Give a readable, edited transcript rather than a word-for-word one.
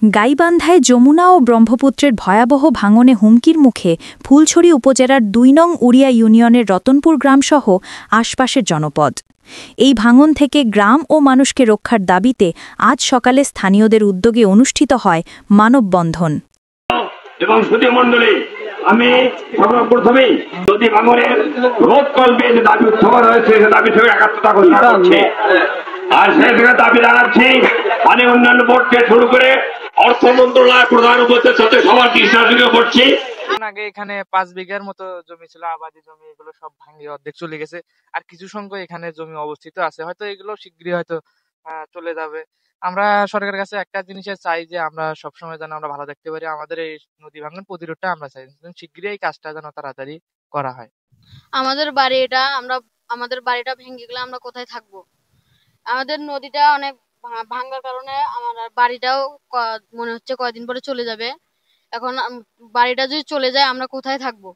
গাইবান্ধায় যমুনা ও ব্রহ্মপুত্রের ভয়াবহ ভাঙনে হুমকির মুখে ফুলছড়ি উপজেলার ২ নং উড়িয়া ইউনিয়নের রতনপুর গ্রামসহ আশপাশের জনপদ। এই ভাঙন থেকে গ্রাম ও মানুষকে রক্ষার দাবিতে আজ সকালে স্থানীয়দের উদ্যোগে অনুষ্ঠিত হয় মানববন্ধন। এবং সুধীমণ্ডলী, আমি সর্বপ্রথমেই নদী ভাঙনের রোধ কল্পে যে দাবি উত্থাপন হয়েছে সে দাবি থেকে একাত্মতা ঘোষণা করছে। আর সেই থেকে দাবি জানাচ্ছি পানি উন্নয়ন বোর্ড থেকে শুরু করে অর্থ মন্ত্রণালয় প্রধান উপস্থিত সাথে সবার দৃষ্টি করছি। আগে এখানে 5 বিঘার মতো জমি ছিল, আবাদি জমি, এগুলো সব ভাঙে অর্ধেক চলে গেছে। আর কিছু সংখ্যক এখানে জমি অবস্থিত আছে, হয়তো এগুলো শীঘ্রই হয়তো চলে যাবে। আমরা সরকারের কাছে একটা জিনিসে চাই যে আমরা সবসময় যেন আমরা ভালো দেখতে পারি, আমাদের এই নদী ভাঙন প্রতিরোধটা আমরা চাই শীঘ্রই এই কাজটা যেন তাড়াতাড়ি করা হয়। আমাদের বাড়িটা ভেঙে গেলে আমরা কোথায় থাকবো? আমাদের নদীটা অনেক ভাঙার কারণে আমার বাড়িটাও মনে হচ্ছে কয়দিন পরে চলে যাবে। এখন বাড়িটা যদি চলে যায় আমরা কোথায় থাকবো?